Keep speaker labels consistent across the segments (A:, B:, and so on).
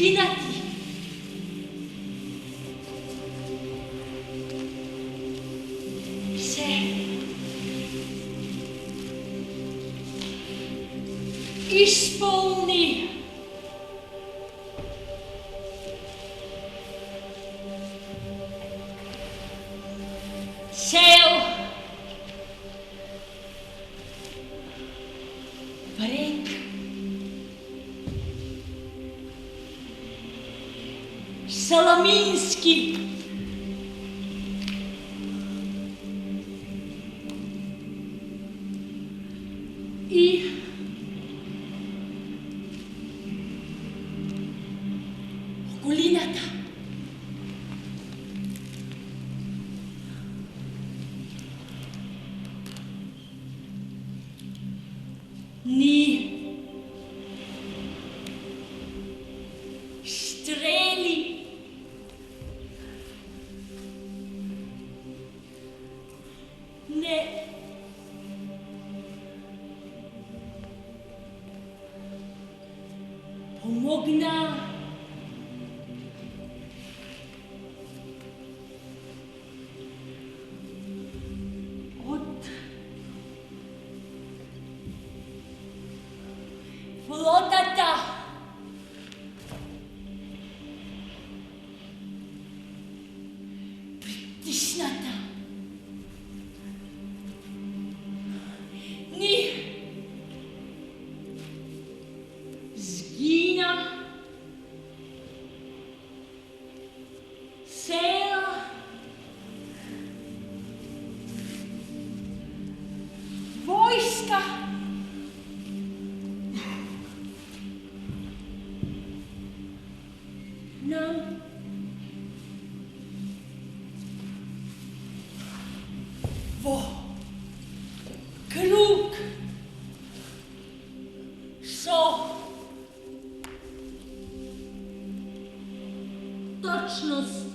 A: скинати. Се исполни. Цел врек Саламински. И околината. Ни стрели не помогна од флотата. Притисната. Ни згина цела војска. Нам во круг со точност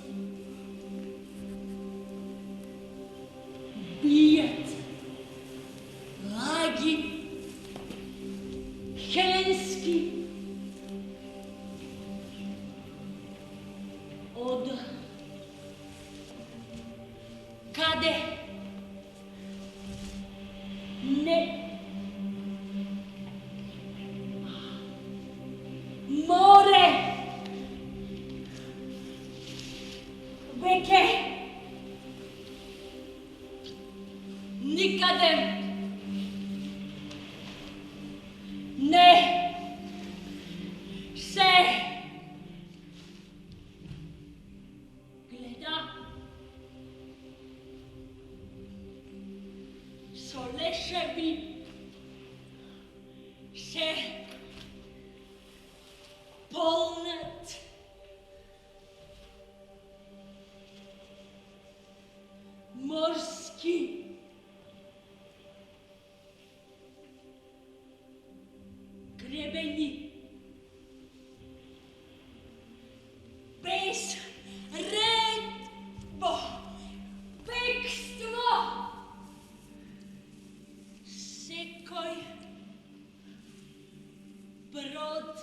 A: бијат лаги хеленски од каде не море веќе никаде не се гледа. Со лешеви се полнат морски гребени без редбо бегство. Секој брод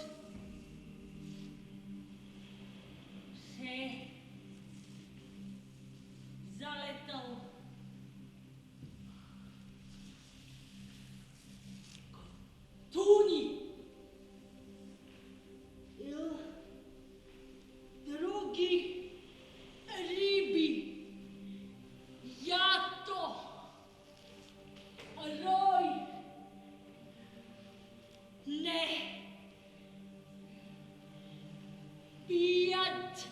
A: се залетал туни и други риби, јато, рој, не пијат,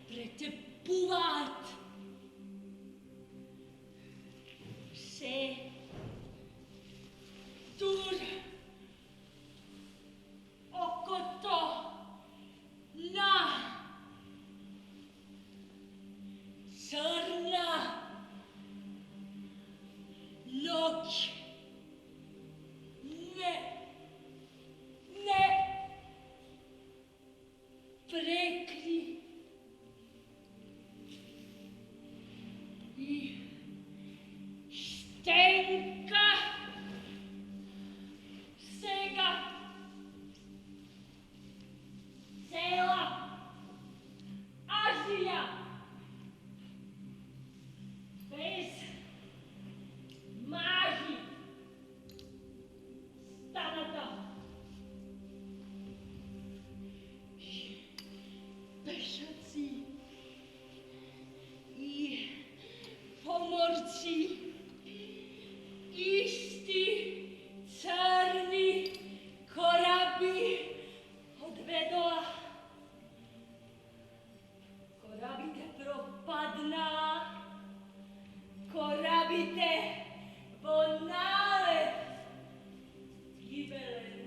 A: претепуваат се тур окото на црна ноќ. Не прекри и Стенка сега очи, исти црни кораби одведоа. Корабите пропаднаа, корабите во налет гибелен.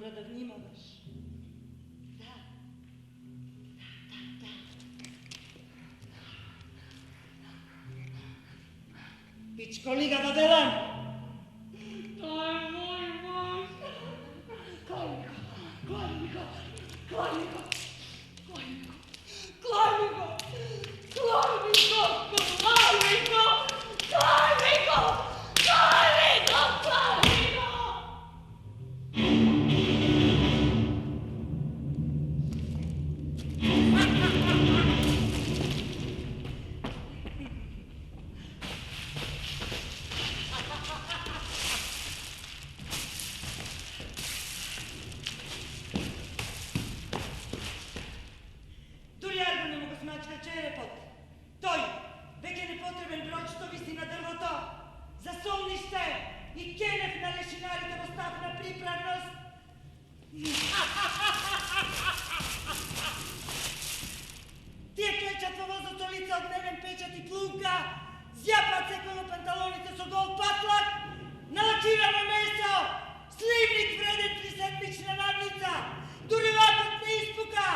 B: Мора да внимаваш. Да. Пичко лига да делам!
A: Тој е мој муж. Клани го, клани го, клани го, клани го, клани го, клани го, клани го, клани го, клани го, клани го.
B: Дури Арго не му го смачка черепот. Тој, веќе непотребен броч што виси на дрвото, за солниште и кенев на лешинарите во став на приправност. Тие клечат во возот со лица од невен печат и плунка, зјапат секој во панталоните со гол патлак, налакирано месо, сливник вреден 3 седмична надница, дури лакот не испука.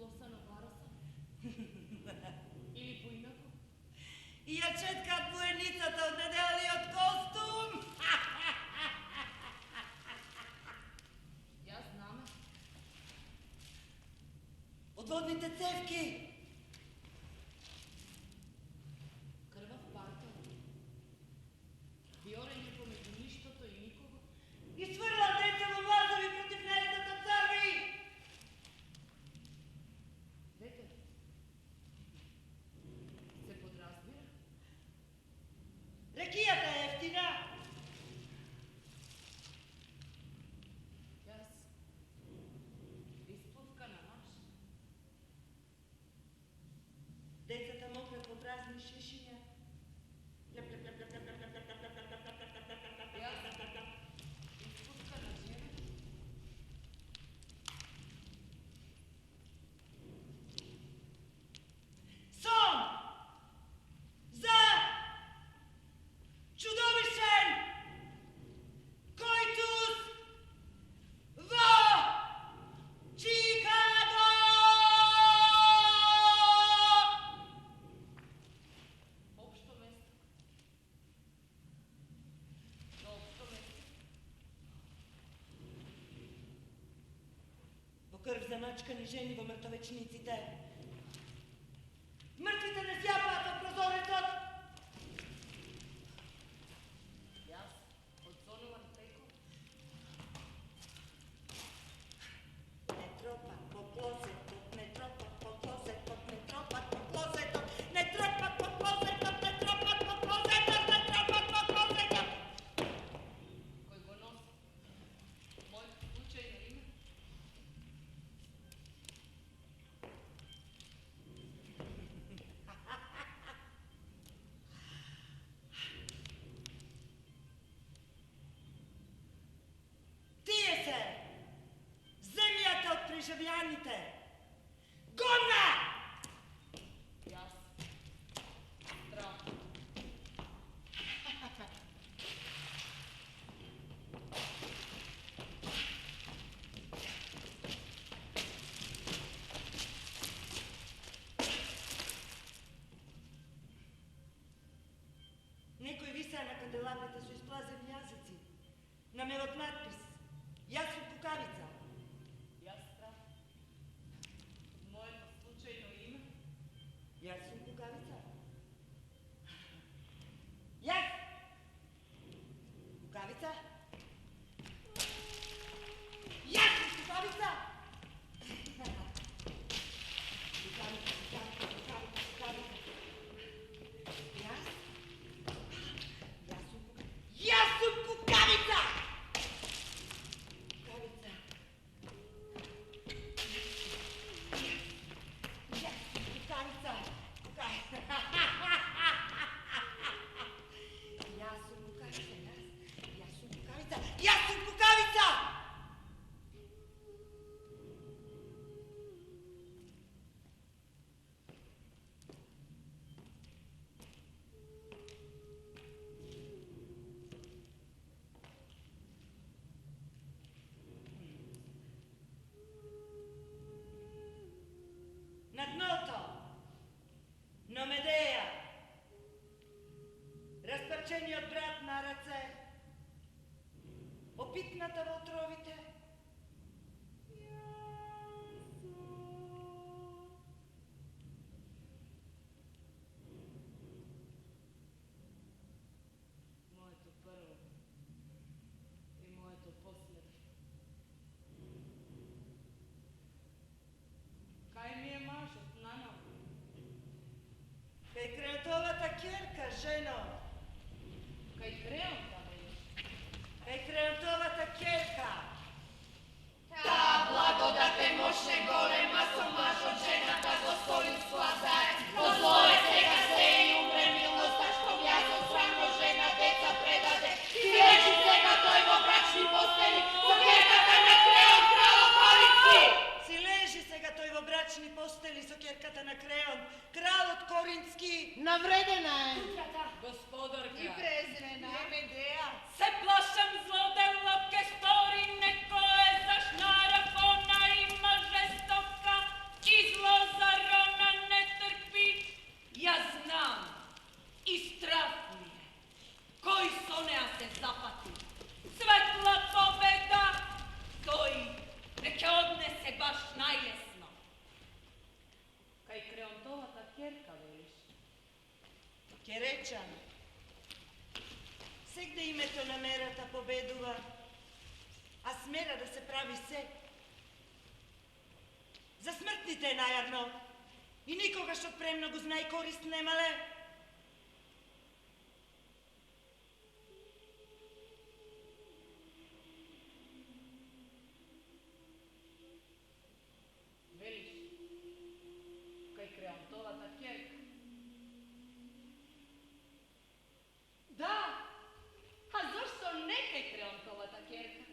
A: сплосано бараса? Или поинако?
B: И ја четкаат военицата од неделниот костум.
A: Јас знаме.
B: Од водните цевки.
A: Крвав партал. Биорење помеѓу ништото и никого.
B: И сврла деца во мазови против најдата црви.
A: Дете, се подразбира?
B: Рекијата е ефтина.
A: Јас. Исплувка на наш.
B: Децата мократ во празни шишиња.
A: Исплувка на жена.
B: Сон! За! Чудовишен! Којтус! Во! Чикаго!
A: Општо место. До општо место.
B: Во крв заначкани жени во мртовечниците. Мртвите не сјапаат од прозорецот.
A: Јас, одзонуван преко.
B: Не тропат по клозетот, не тропат по клозетот, не тропат по клозетот, не тропат по клозетот, не тропат по клозетот, не тропат по клозетот.
A: Кој го носи. Мојот случајно име.
B: Тие се земјата од преживјаните. Гонна!
A: Јас. Страх.
B: Некои висеа на канделабрите со исплазени јазици. На мелот надпис. Јас сум кукавица.
A: Јас страх. Моето случајно име.
B: Јас сум кукавица. Јас! Кукавица? Јас сум кукавица! Кукавица, кукавица, кукавица, кукавица. Јас? Јас сум кукавица! Кукавица. Јас сум кукавица. Кукавица. Јас сум кукавица. Јас сум кукавица. Јас сум кукавица! На дното, на Медеја, распарчениот брат на раце, опитната во отровите.
A: Моето прво и моето последно. Кај ми е мажот, Нано?
B: Кај креатовата керка, жено.
A: Кај креонта, бе.
B: Кај креатовата керка.
A: Таа благодат е мощна и голема, со мажот жената Господин склазае. По злое сега се и умре милоста, што јазо срамо жена деца предаде. Ти лежи сега тој во брачни постели, со керката на креон крало Корински.
B: Си лежи сега тој во брачни постели со керката на Креон, кралот Корински.
C: Навредена е.
A: Господарка.
C: И презрена.
B: Не Медеја.
A: Се плашам злодела ке стори некое зашнара, она има жестока и
B: среќан. Сегде името на мерата победува, а смера да се прави се. За смртните е најадно и никогаш од премногу знај корист немале.
A: Велиш, кај Креонтовата ќерка. Да, а зошто не кај Креонтовата ќерка?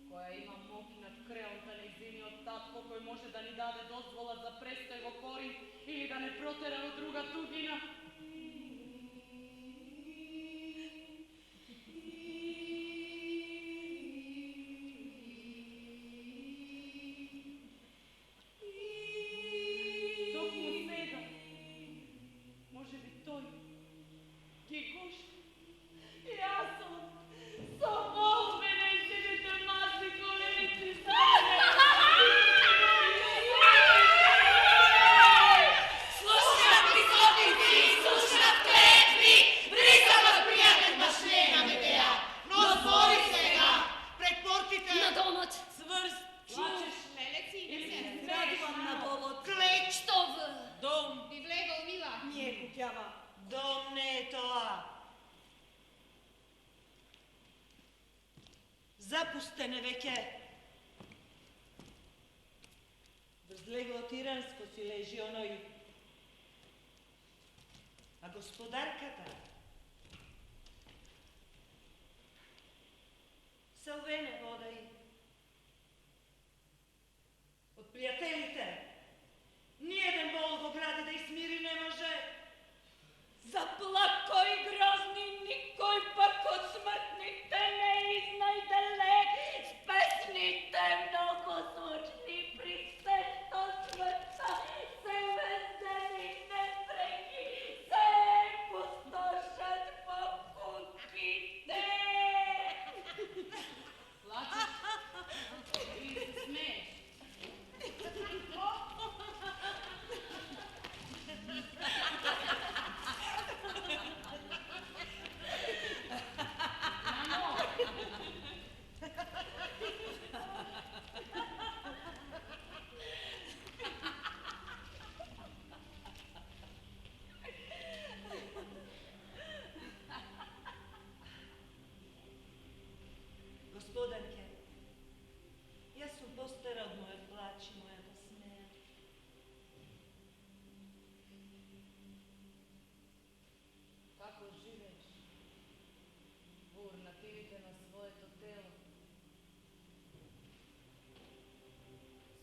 A: Која има моќ над Креонта нејзиниот татко, кој може да ни даде дозвола за престој во Коринт или да не протера во друга тугина. Токму сега, може би тој ги гошта. Јас сум со молбе нејзините мазни коленици
D: Слушнав присотници, слушнав клетви, бризам од пријатен баш нема медеја, но збори сега, пред портите
E: На домот.
B: Сврст,
A: Плачеш
C: Лелеци,
A: или
C: се.
A: се
B: градувам на болот.
C: Клеч,
E: Што в?
B: Дом,
C: би влегол мила.
B: не е куќава. Дом не е тоа. Запустен е веќе. Врз легло тиранско си лежи оној. А господарката се овене водај. Од пријателите ниеден бол во градот да их смири не може.
E: Заплакој грозни, никој пак од смртните не изнајде лек. Спесните многу звучни при се што смртта, се вездени непреки, се пустошат по кутките.
A: Плачеш или се смееш?
B: Господарке, јас сум постара од мојот плач и мојата смеја.
A: Како живееш? Во урнативите на своето тело.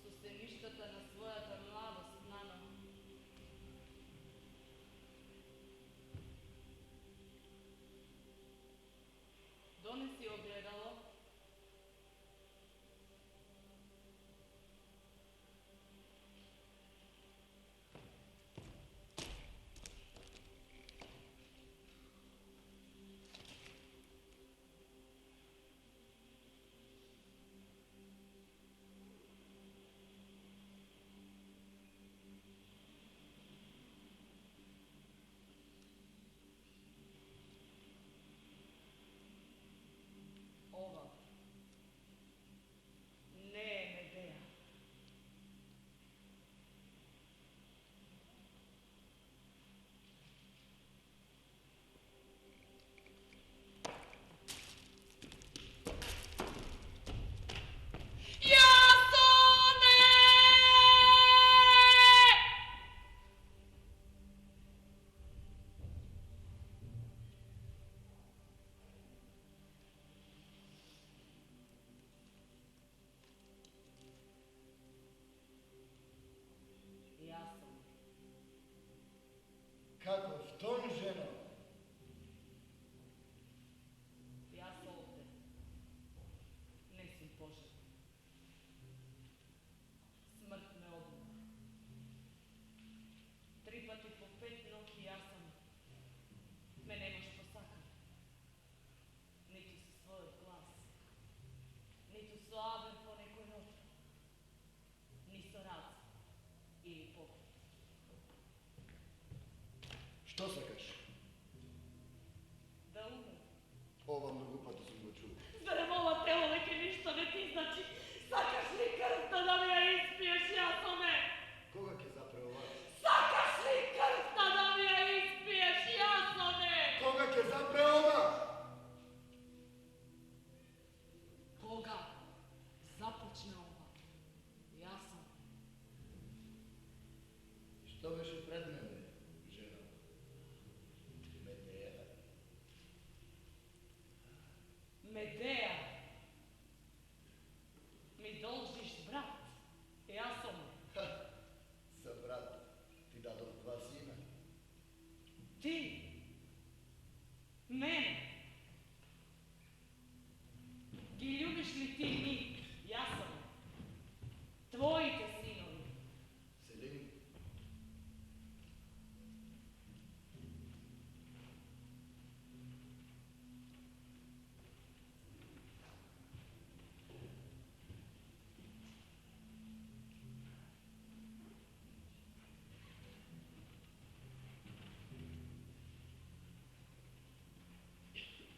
A: Со сеништата на својата младост нанова. Донеси огледало.
F: Што сакаш?
E: Да умрем.
F: Ова многу пати сум го чул.
E: Зарем ова тело веќе ништо не ти значи? Сакаш ли крвта да ми ја испиеш, Јасоне?
F: Кога ќе запре ова?
E: Сакаш ли крвта да ми ја испиеш, Јасоне?
F: Кога ќе запре ова?
E: Кога започне ова? Јасон.
F: Што беше пред мене, жена? Медеја.
E: Медеја. Ми должиш брат, Јасоне.
F: За брат ти дадов 2 сина.
E: Ти. Мене. Ги љубиш ли ти нив, Јасоне? Твоите синови.
F: Селин,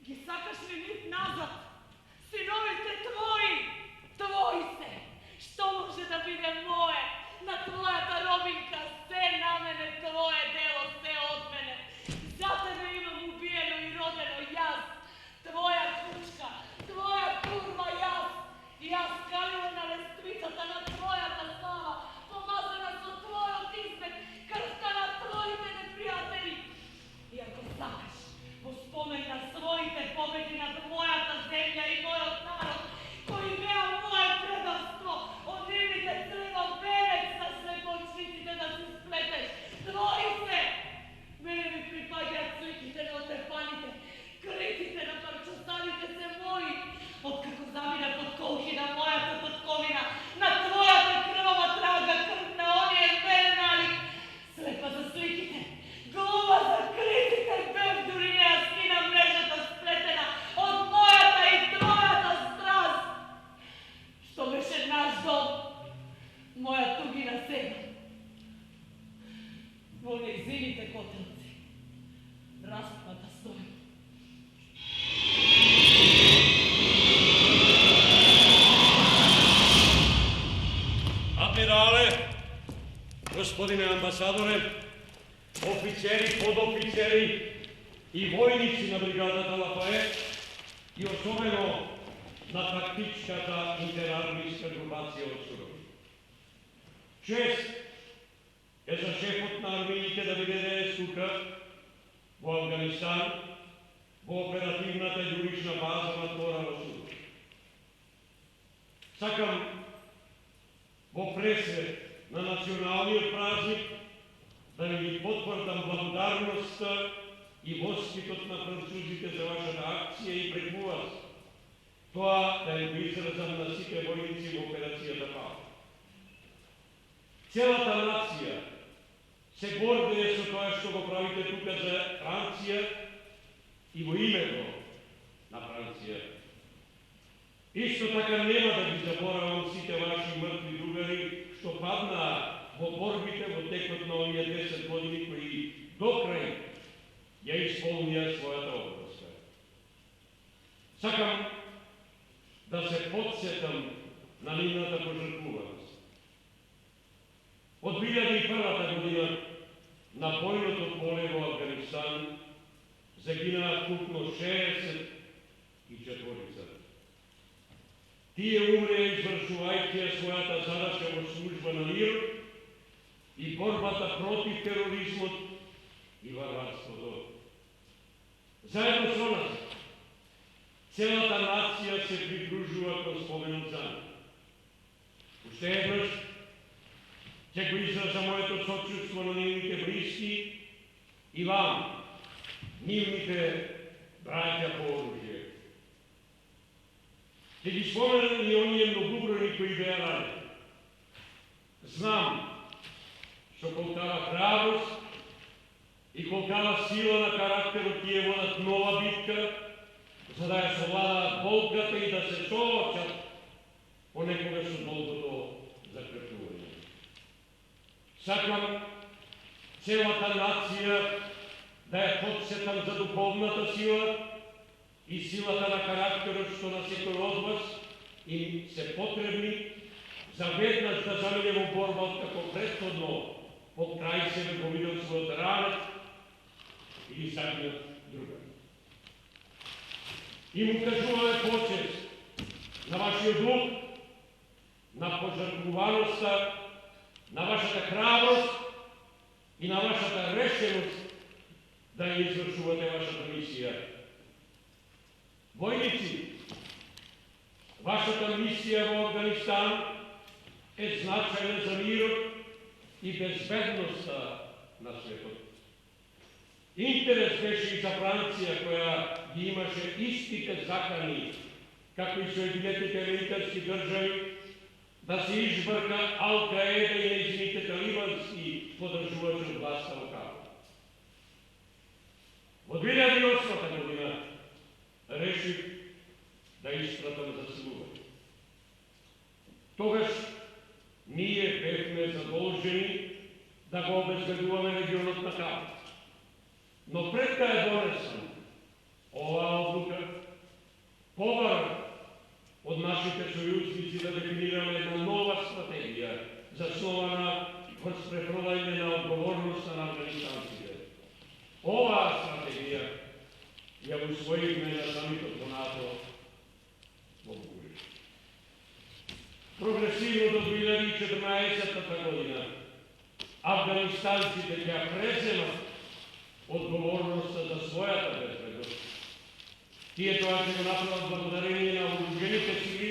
E: Ги сакаш ли нив назад? Синовите твои! Твои се! Што може да биде мое? На твојата робинка се на мене, твое дело се од мене. За тебе имам убиено и родено јас. Твоја кучка, твоја курва јас. Јас калила на лествицата на твојата слава, помазана со твојот измет, крвта на твоите непријатели. И ако сакаш, во спомен на своите победи над мојата земја и мојот народ, кои беа мое предавство, од нивните треба венец на слепоочниците да се сплетеш. Твои се! Мене ми припаѓаат сликите на отепаните, критите на парчоставите се мои. Откако заминат од колхина мојата татковина, на твојата крвава трага, крв на оние мене налик. Слепа за сликите, глума за критите, бев дури не ја скина мрежата сплетена од мојата и твојата страст. Што беше наш дом, моја тугина сега. Во нејзините котелци, распната стои.
G: Адмирале, господине амбасадоре, офицери, подофицери и војници на бригадата Лафает и особено на тактичката интерармијска групација од Сурови. Чест е за шефот на армиите да биде тука во Афганистан, во оперативната јурична база на Тора во Сурови. Сакам во пресвет на националниот празник да ви потврдам благодарноста и воспитот на французите за вашата акција и преку вас. Тоа да го изразам на сите војници во операцијата Павел. Целата нација се гордее со тоа што го правите тука за Франција и во името на Франција. Исто така нема да ги заборавам сите ваши мртви другари што паднаа во борбите во текот на овие 10 години кои до крај ја исполнија својата обврска. Сакам да се подсетам на нивната пожртвуваност. Од 2001 година на бојното поле во Афганистан загинаа вкупно 64. Тие умреа извршувајќи својата задача во служба на мир и борбата против тероризмот и варварството. Заедно со нас, целата нација се придружува кон споменот за нив. Уште еднаш ќе го израза моето сочувство на нивните блиски и вам, нивните браќа по оружје. Ќе ги споменам и оние многубројни кои беа ранени. Знам што колкава храброст и колкава сила на карактерот тие водат нова битка, за да ја совладаат болката и да се соочат понекогаш со долгото закртување. Сакам целата нација да ја подсетам за духовната сила и силата на карактерот што на секој од вас им се потребни за веднаш да замине во борба како претходно по крај себе поминал својот ранец или загинат друга. И му кажуваме почест на вашиот дух, на пожртвуваноста, на вашата храброст и на вашата решеност да ја извршувате вашата мисија. Војници, вашата мисија во Афганистан е значајна за мирот и безбедноста на светот. Интерес беше и за Франција, која ги имаше истите закани, како и Соединетите американски држави, да се избрка Ал-Каеда и нејзините талибански подржувачи од власта во Кабул. Во 2008 година решив да испратам засилување. Тогаш ние бевме задолжени да го обезбедуваме регионот на Кабул. Но пред да ја донесам оваа одлука, побарам од нашите сојузници да дефинираме една нова стратегија, заснована врз препродање на одговорноста на афганистанците. Оваа стратегија ја усвоивме на самитот во НАТО во Букурешт. Прогресивно до 2014 година афганистанците ќе преземат одговорноста за својата безбедност. Тие тоа ќе го направат благодарение на вооружените сили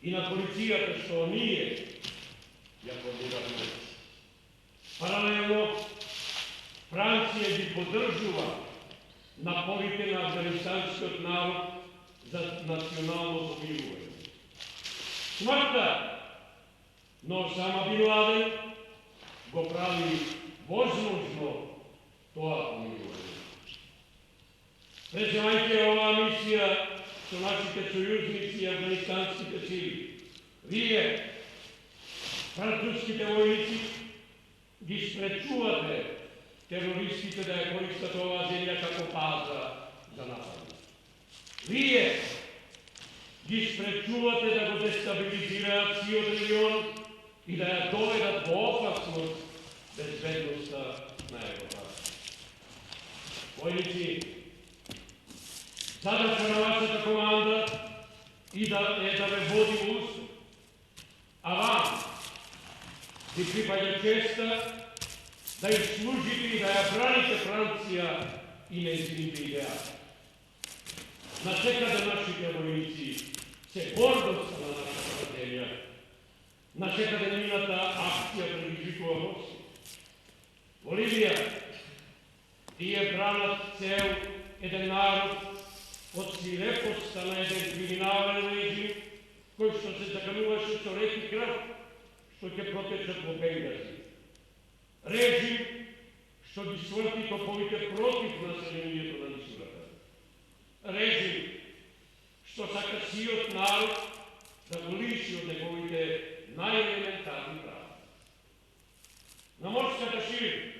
G: и на полицијата што ние ја формираме. Паралелно, Франција ги поддржува напорите на афганистанскиот народ за национално помирување. Смртта на Осама Бин Ладен го прави возможно тоа помирување. Преземајте оваа мисија со нашите сојузници и афганистанските сили. Вие, француските војници, ги спречувате терористите да ја користат оваа земја како база за напад. Вие ги спречувате да го дестабилизираат сиот регион и да ја доведат во опасност безбедноста на Европа. Војници, задача на вашата команда и да ве води во успех. А вам ви припаѓа честа да служите и да ја браните Франција и нејзините идеали. Насекаде нашите војници се гордоста на нашата земја. Насекаде нивната акција предизвикува моќ. Во Либија тие бранат цел еден народ од свирепоста на еден криминален режим кој што се закануваше со реки крв, што ќе протечат во Бенгази. Режим што ги сврти топовите против населението на Мисурата. Режим што сака сиот народ да го лиши од неговите најелементарни права. На морската ширина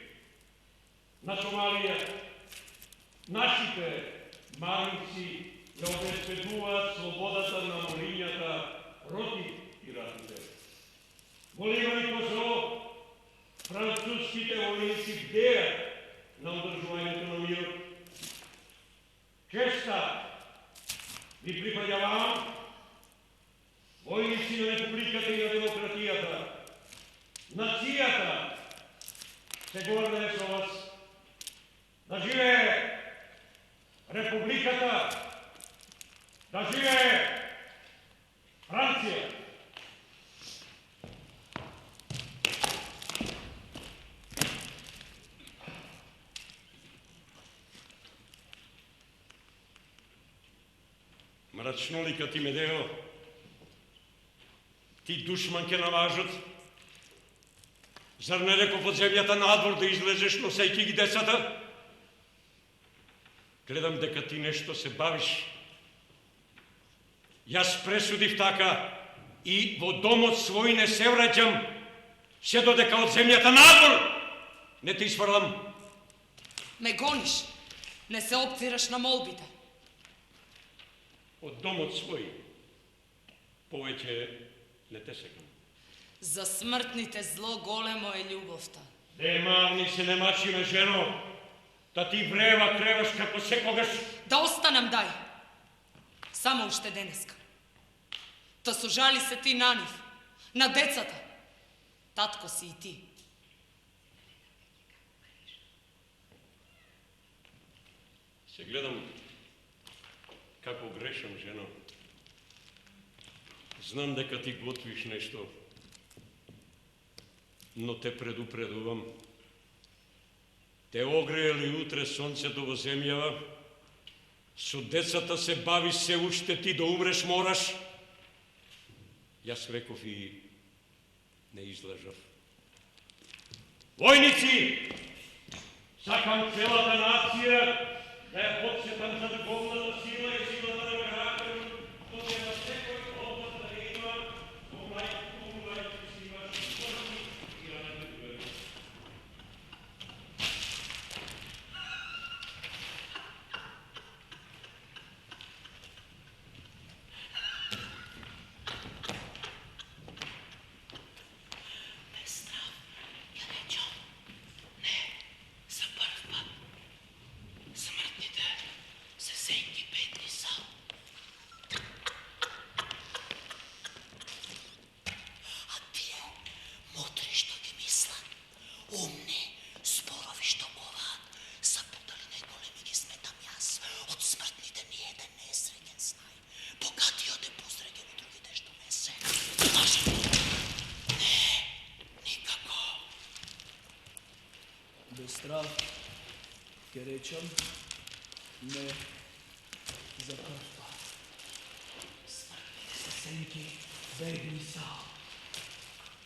G: на Сомалија нашите марници ја обезбедуваат слободата на морињата против пиратите. Во Ливан и Косово француските војници бдеат на одржувањето на мирот. Честа ви припаѓа вам, војници на републиката и на демократијата. Нацијата се гордее со вас. Да живее републиката, да живее Франција. Мрачноликът ти Медео, ти душманке на важот, зар не реков од земјата надвор да излезеш носејќи ги децата? Гледам дека ти нешто се бавиш. Јас пресудив така и во домот свој не се враќам, се додека од земјата надвор не те изфрлам.
E: Ме гониш, не се обцираш на молбите.
G: Од домот свој, повеќе не те секам.
E: За смртните зло големо е љубовта.
G: Мавни се не мачиме, жено, да ти врева требаш како секогаш.
E: Да останам, дај. Само уште денеска. Та сожали се ти на нив, на децата. Татко си и ти.
G: Се гледам како грешам, жено. Знам дека ти готвиш нешто, но те предупредувам. Те огрее ли утре сонцето во земјава, со децата се бавиш се уште ти да умреш мораш. Јас реков и не излажав. Војници, сакам целата нација да ја подсетам за духовната сила и силата на карактерот, што ќе на секој област да има во мајките си ваши спорни и радове.
H: Страх, ке речам, не запрва. Смртните се сенки бегни са. А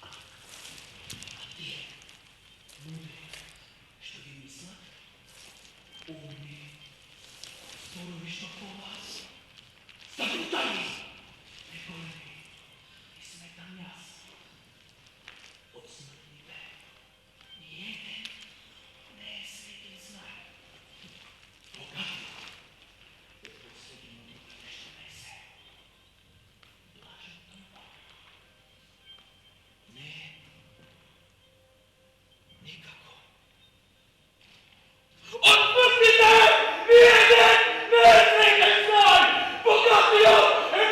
H: тие, луди, што ги мислат, умни, спорови што по вас, забутани, неголеми и сметам јас. Од смртните, ниеден не е среќен знак. Богати е посредно никој нешто не се. Блажен тъмно. Не, никако.
G: Отпустите! Ниеден не е среќен знак! Богатиот е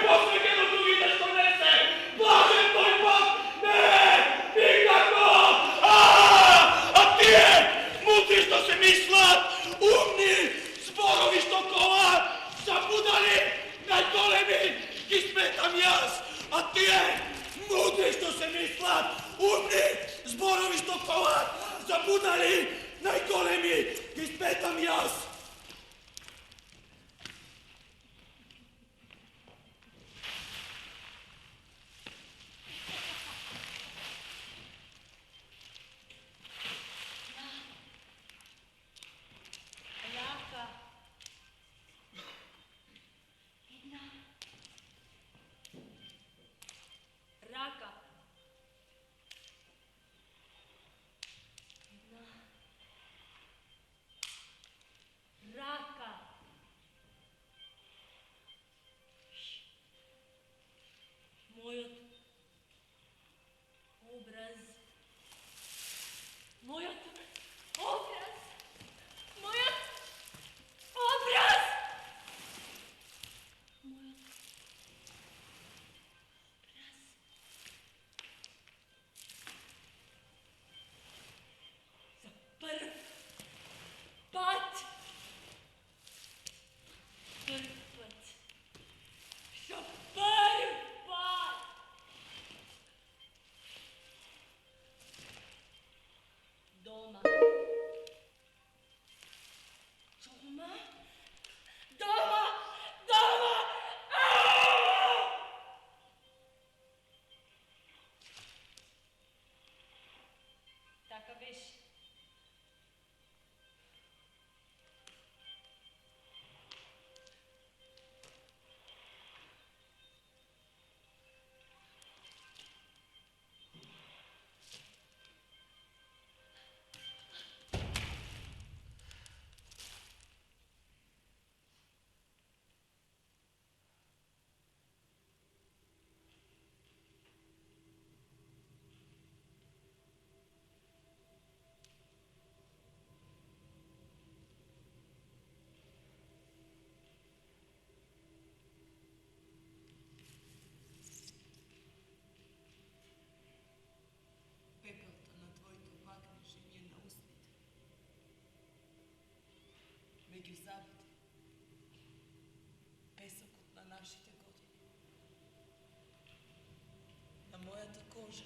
E: мојата кожа.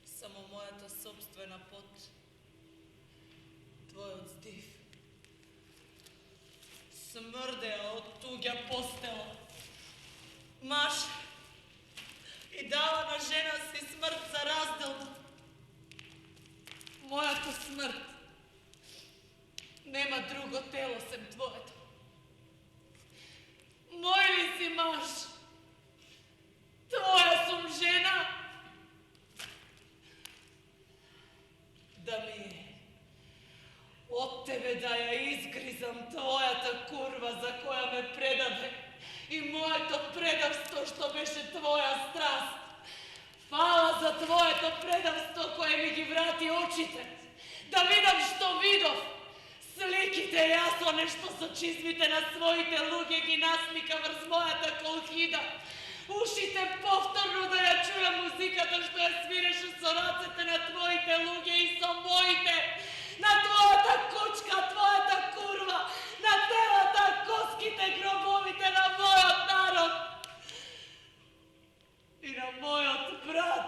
E: Само мојата собствена пот. Твојот здив. Смрдеа од туѓа постела. Маж и дава на жена си смрт за раздел. Мојата смрт нема друго тело сем твоето. Мој ли си маж? Твоја сум жена. Да ми е од тебе да ја изгризам твојата курва за која ме предаде и моето предавство што беше твоја страст. Фала за твоето предавство кое ми ги врати очите. Да видам што видов. Сликите јаслане што со чизмите на своите луѓе ги наслика врз мојата колхида. Ушите повторно да ја чуја музиката што ја свиреше со рацете на твоите луѓе и со моите. На твојата кучка, твојата курва, на телата, коските, гробовите на мојот народ. И на мојот брат.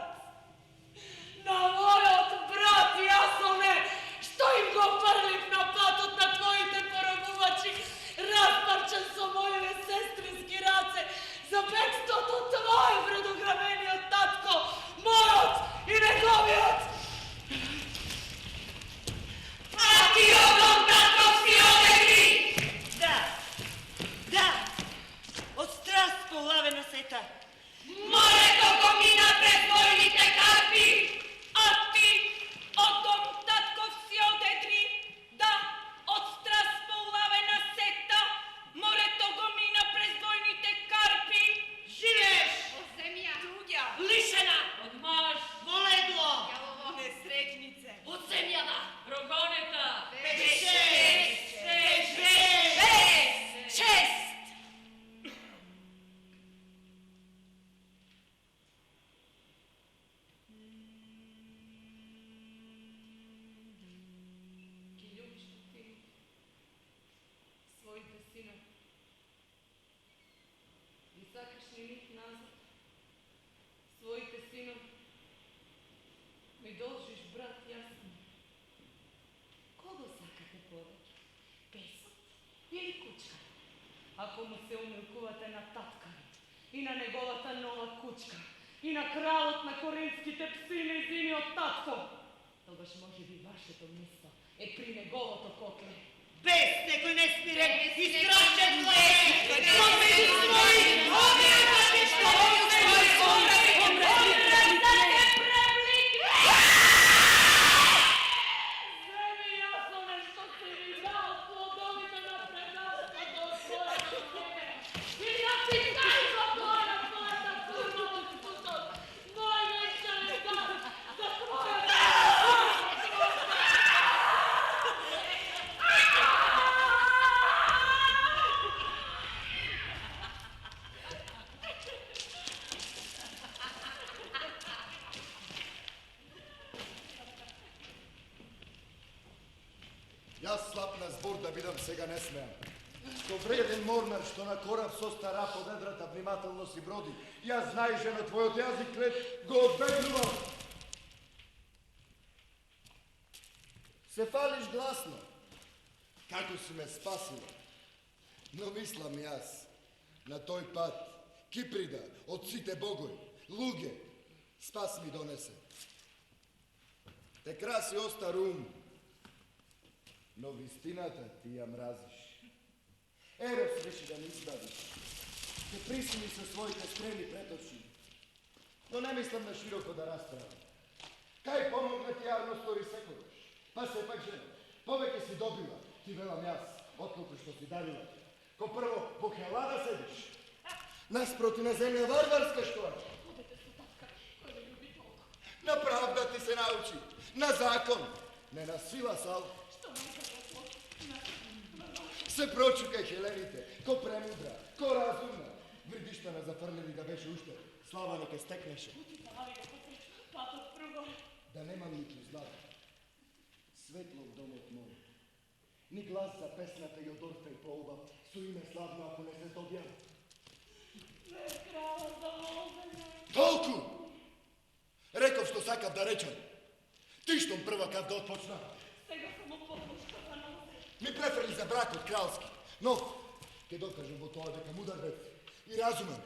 E: На мојот брат, јаслане, што им го фрлив на патот на твоите поробувачи, распарчен со моите сестрински раце, за бегството твој предограмениот татко, мојот и неговиот.
D: А ти одом татков си одегни!
B: Да, од страст полавена сета.
D: Морето го мина пред мојните карпи!
E: А ти од дом татков си одедри, да, од страст поулавена сета, морето го мина през војните карпи.
D: Живееш!
C: Од земја.
E: Туѓа,
D: Лишена!
E: од маж,
D: Воледло!
C: Јалово.
E: несреќнице,
D: Од земјава!
E: прогонета,
D: Чест!
E: ги љубиш ти своите синови. И сакаш ли миг назад своите синови? Ми должиш, брат, јасно. Кого сакате повеќе? Песот или кучка? Ако му се умилкувате на таткари и на неговата нова кучка и на кралот на коринските пси нејзиниот татко, тогаш може би вашето место е при неговото котле.
B: Без некој неспирен и
D: Страшен твој!
B: Помеѓу своји,
D: Помеѓу
E: Земи јасно нешто си ми дал плодовите на предавството од твоето семе. Или да ти кажа тоа на твојата курва од стутот. Мој вечерен дар за твојата...
F: Јас слаб на збор да бидам сега не смеам. Што вреден морнар што на кораб со стара по ведрата внимателно си броди, јас знаеше на твојот јазик лет го одбегнувам. Се фалиш гласно, како си ме спасила. Но мислам јас, на тој пат, Киприда од сите богои, луѓе, спас ми донесе. Те краси остар ум, но вистината ти ја мразиш. Ерос реши да не избавиш. Те присили со своите стрели преточи. Но не мислам на широко да расправам. Кај помогна ти јавно стори секогаш. Па сепак жена, повеќе си добила, ти велам јас, отколку што си дарила. Ко прво, во Хелада седиш. Наспроти на земја варварска што е. На правда ти се научи, на закон, не на сила сал. Се прочукај хелените, ко премудра, ко разумна. Врдишта на зафрлени да беше уште, слава нека стекнеше. Да нема ниту злата, светло в домот мој. Ни глас за песната и од Орфеј поубав, со име славно ако не се добјава. Толку! сакав да речам. Ти штом прва кав да отпочна.
E: Сега само подмошка за нозе.
F: Ми преферли за брак од кралски. Но, ке докажам во тоа дека мудар бе и разумен.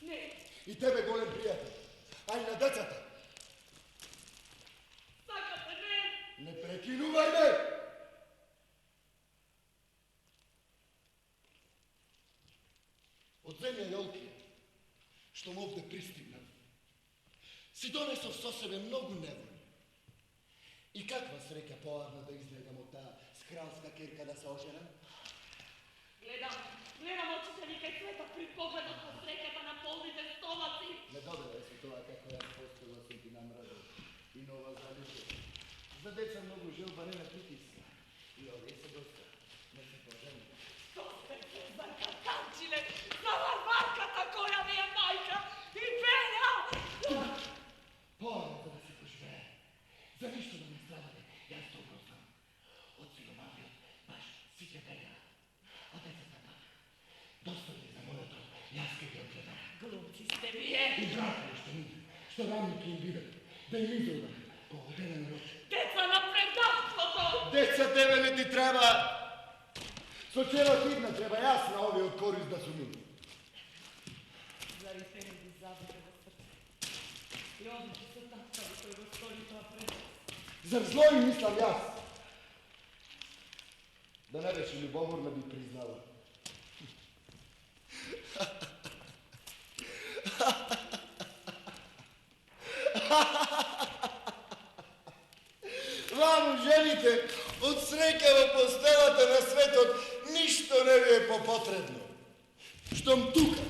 E: Не,
F: И тебе голем пријател. А и на децата.
E: сакате не.
F: Не прекинувај ме! Од земја Јолкија, што му овде пристигнав, си донесов со себе многу неволи. И каква среќа поарна да изгледам од таа кралска кирка да се оженам?
E: Гледам очите ми кај света при погледот на среќата на полните стомаци.
F: Не додаде си тоа како јас постела сум ти намразил и нова залюбив. За деца многу желба не ме притиска. И овие се доста. Не се пожени.
E: Што сте се закаканчиле за варварката која ми е мајка и Пења!
F: Поарно да се поживее. За ништо да не страдате, јас добро знам. Од сиромавиот баш сите бега. А децата пак, достојни за моето, јас ке ги огледам.
E: Глумци сте вие!
F: И брате што рамните им видат, да им изгледам, по оденен род.
E: Деца на предавството!
F: Деца тебе не ти треба! Со цела хидна треба јас на овиот корист да сум им.
E: Зари се не ги забите во срце. И одите се таптави кој го стори тоа пред вас.
F: Зар зло им мислам јас? Да не беше любоморна би признала. Вам, жените, од среќа во постелата на светот, ништо не ви е попотребно. Штом тука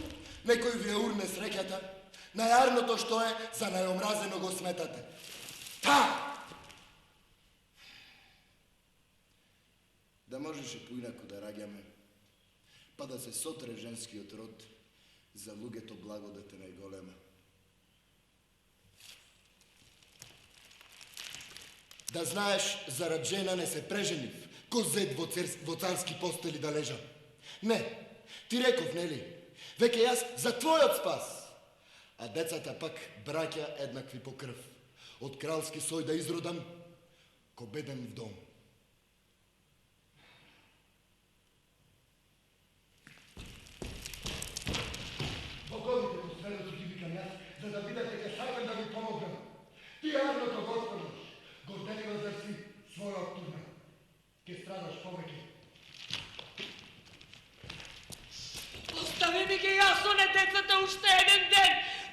F: некој ви ја урне среќата, најарното што е, за најомразено го сметате. Та! Да можеше поинаку да раѓаме, па да се сотре женскиот род, за луѓето благодат е најголема. Да знаеш, зарад жена не се преженив, ко зед во царски постели да лежам. Не, ти реков, нели, веќе јас за твојот спас, а децата пак браќа еднакви по крв. Од кралски сој да изродам, ко беден в дом. Боговите го светото ги викам јас, за да видите ке сакам да ви помогнам. Ти арното госпожо, горделива зар си својот турна. Ке страдаш повеќе.
E: Остави ми ги јас оне децата уште еден ден,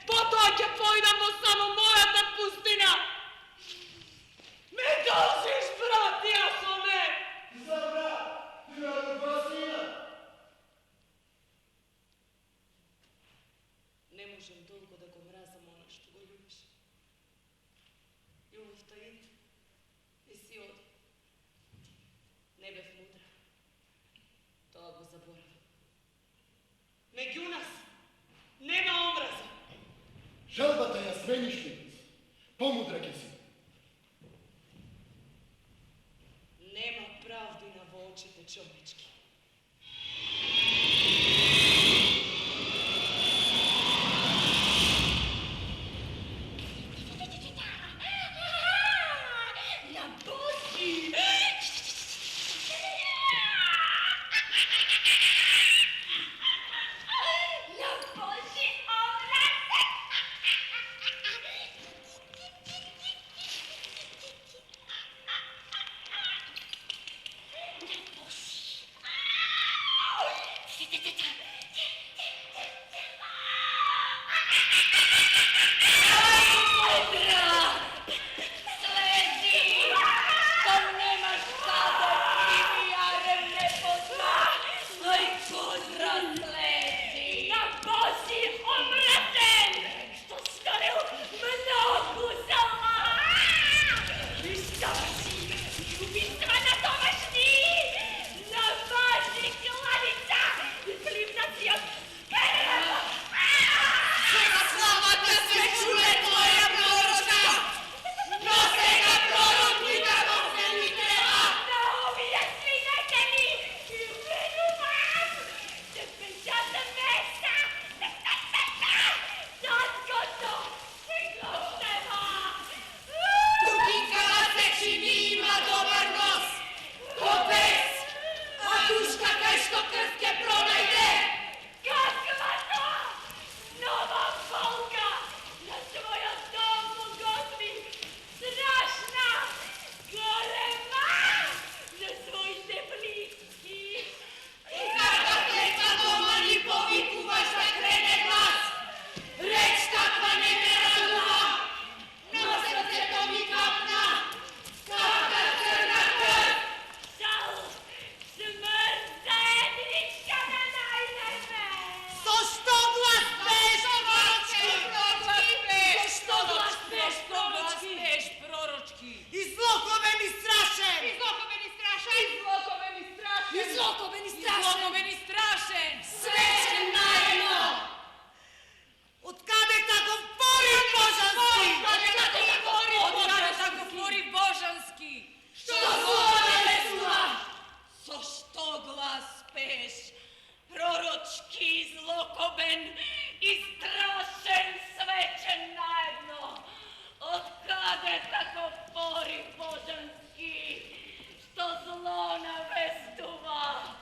E: потоа ќе појдам во само мојата пустина. Ме дожиш, брат, јас оне!
F: За брат, ти на два сина.
E: Не можем долго да го мразам оно што го љубиш. Љубовта иде и си оди. Не бев мудра. Тоа го заборавам. Меѓу нас нема омраза.
F: Жалбата ја смениш ли? Помудра ке си.
E: Нема правдина во очите човечки.
A: На боси! На боси образ! Убийство на домашний! На ваших клавица! И плив на
E: злокобен и страшен свечен наедно. Од каде тако порив божански, што зло навестува?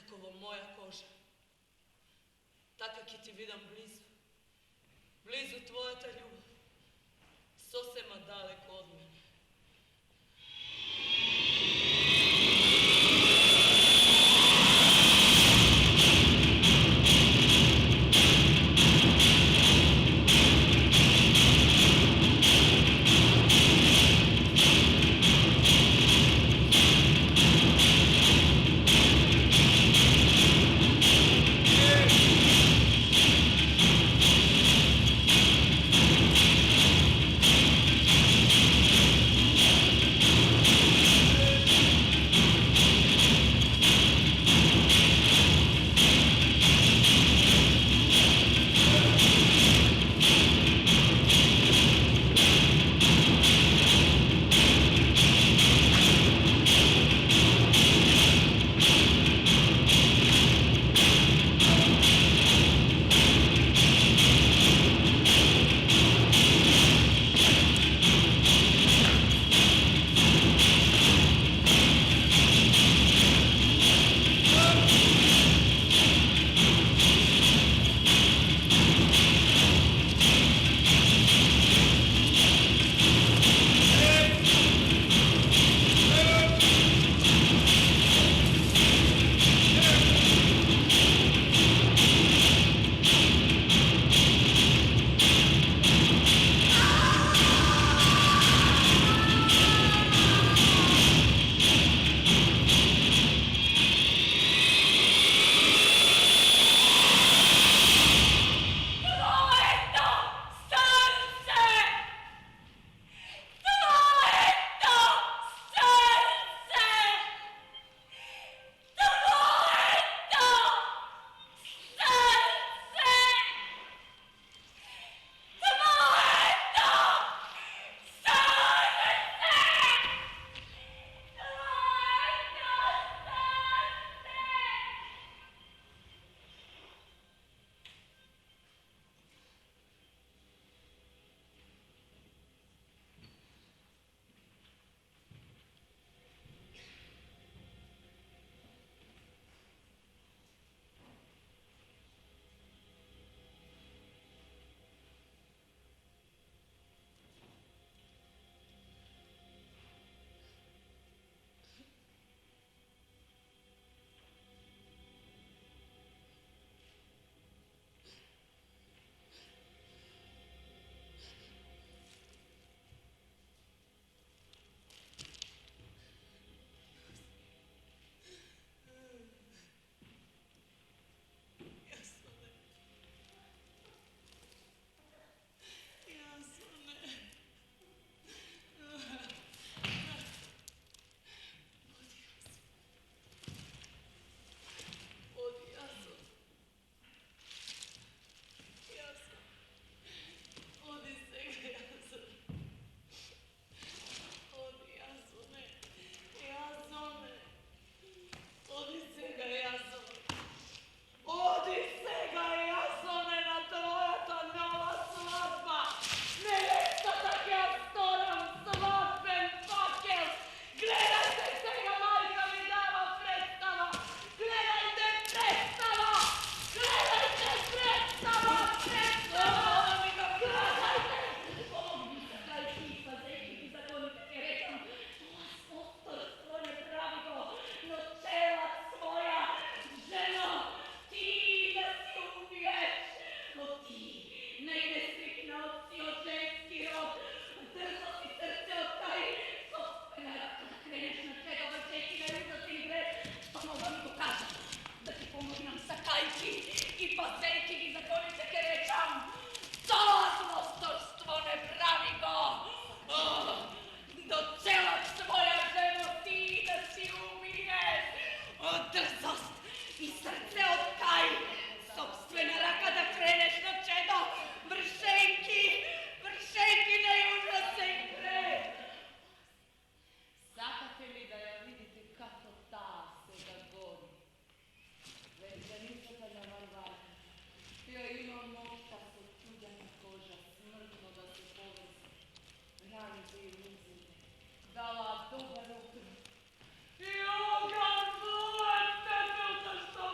E: како во моја кожа. Така ќе ти видам близу. Близу твојата љубов. Сосема далеко од мене. Io canzone, te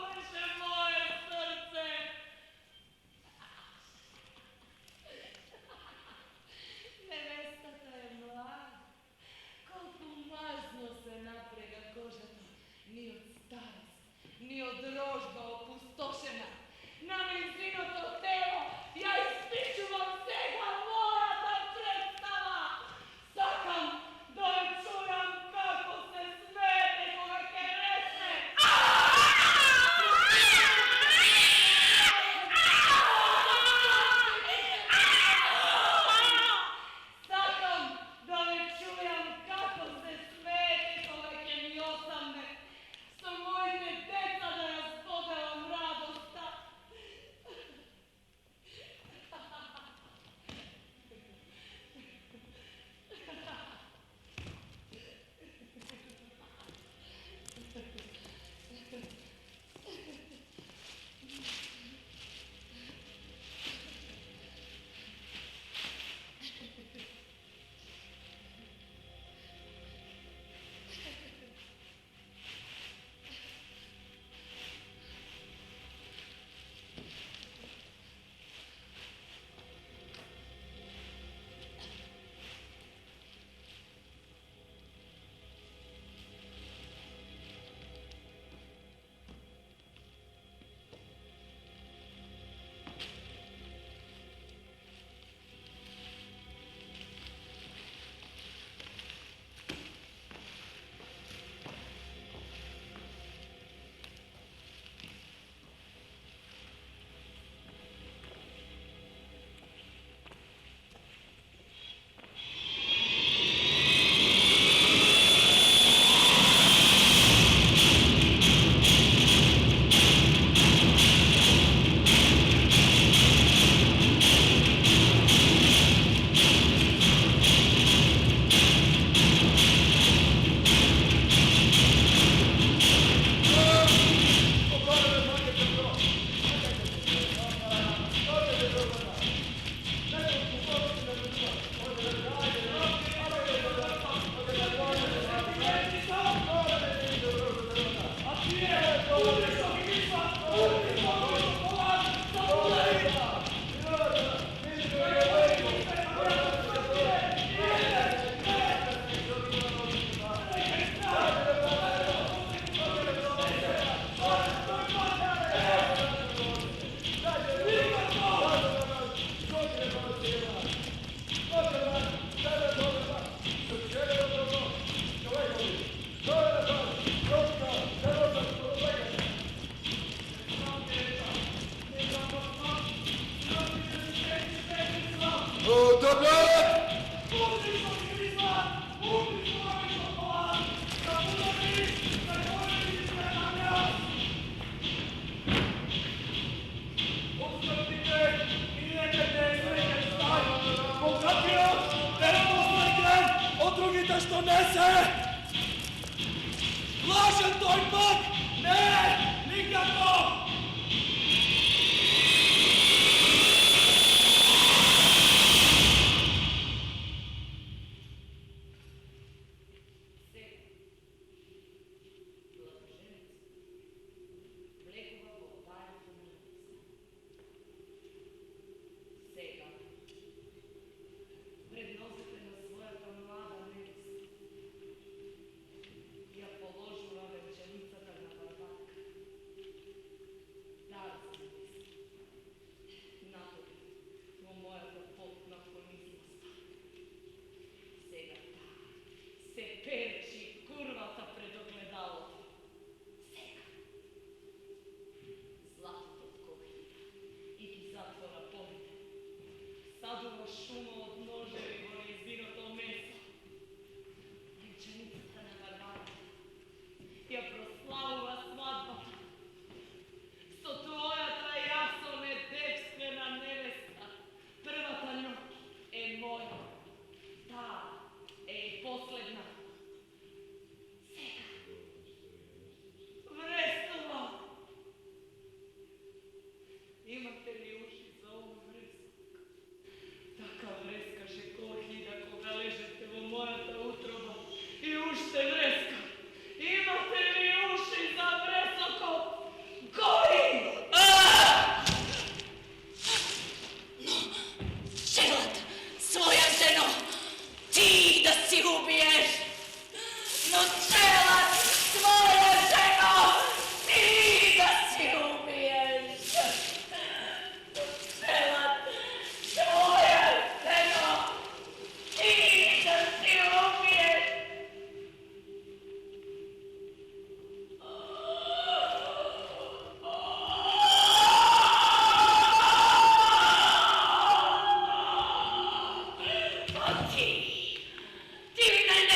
H: што не се! Лажен тој пат! Не! Никако!
E: Ti mi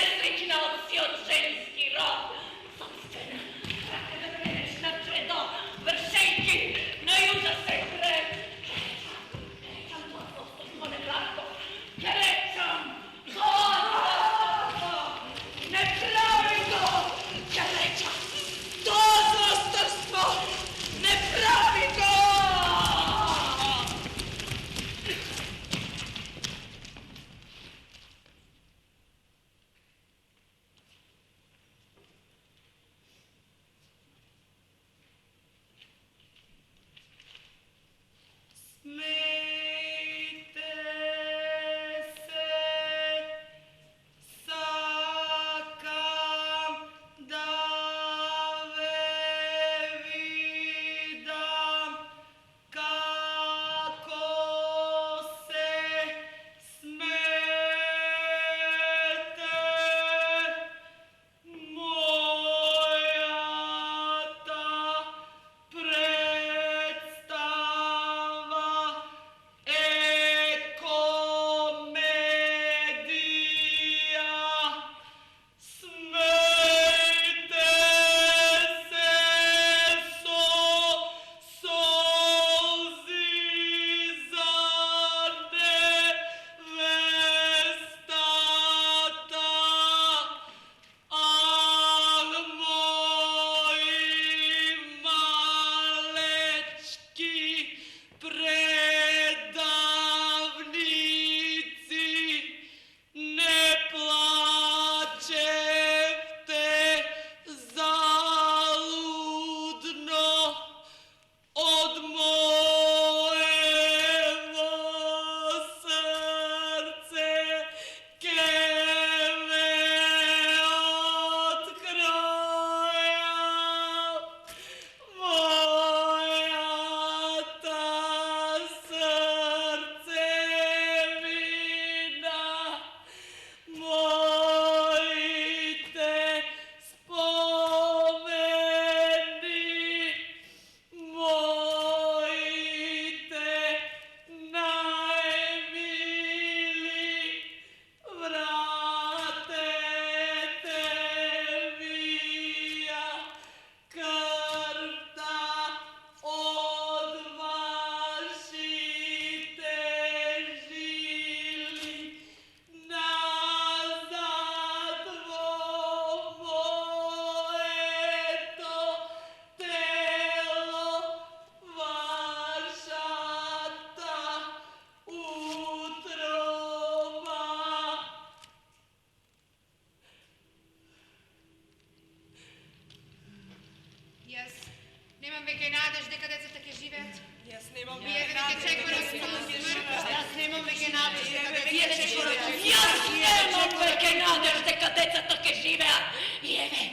C: веќе надеж дека децата ќе живеат?
E: Јас немам
C: Вие веќе чекорате смрт.
D: Јас немам веќе надеж дека
C: Вие веќе чекорате
E: Јас немам веќе надеж дека децата ќе живеат. И еве,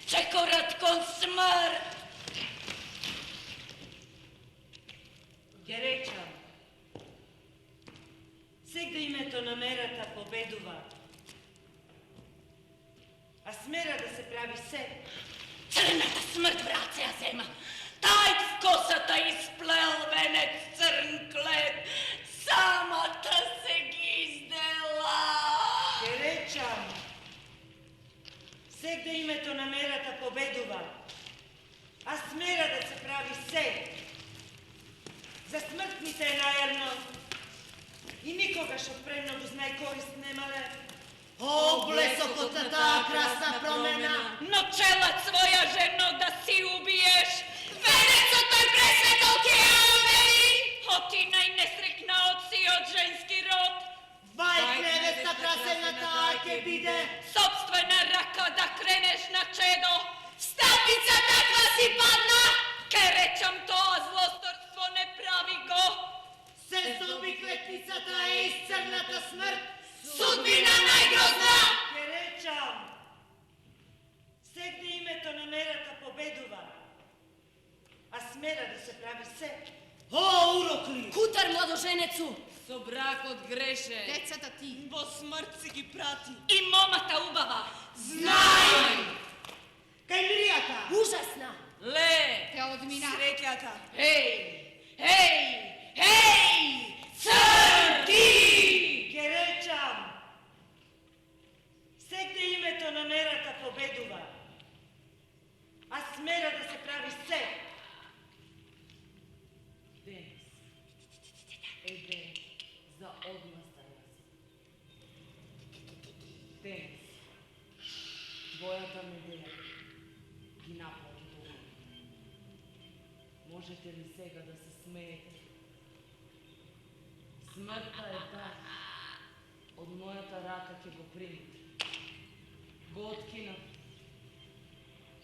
E: чекорат кон смрт.
B: Ќе речам, сегде името на мерата победува, а смера да се прави се.
E: Црната смрт врат се ја зема. Тај в косата исплел венец црн клет. Самата се ги издела.
B: Ќе речам, сегде името на мерата победува, а смера да се прави се. За смртните е најарно и никогаш од премногу знај корист немале.
D: О, блесокот на таа красна промена!
E: Но челат своја жено да си убиеш. Венецот тој пресветол ќе ја умери. О ти најнесрекнаот си од женски род.
D: Вајк невеста красена таа ќе биде!
E: Собствена рака да кренеш на чедо. Стапица таква си падна. Ке речам тоа злосторство не прави го.
D: Се зуби клетницата е изцрната смрт!
E: Судбина најгрозна.
B: Ќе речам, сегде името на мерата победува, а смера да се прави се.
D: О, урокли!
E: Кутар младоженецу.
I: Со бракот греше.
C: Децата ти.
E: Во смрт си ги прати. И момата убава.
D: Знај! Кај миријата!
E: Ужасна.
I: Ле.
C: Те одмина.
E: Среќата. Хеј, црти!
B: Ќе речам, сегде името на мерата победува, а смера да се прави се.
I: Денес е ден за одмаз да јас. Денес твојата медеја ги наплати Бога. Можете ли сега да се смеете? Смртта е дар. Од мојата рака ќе го примите. Го откинав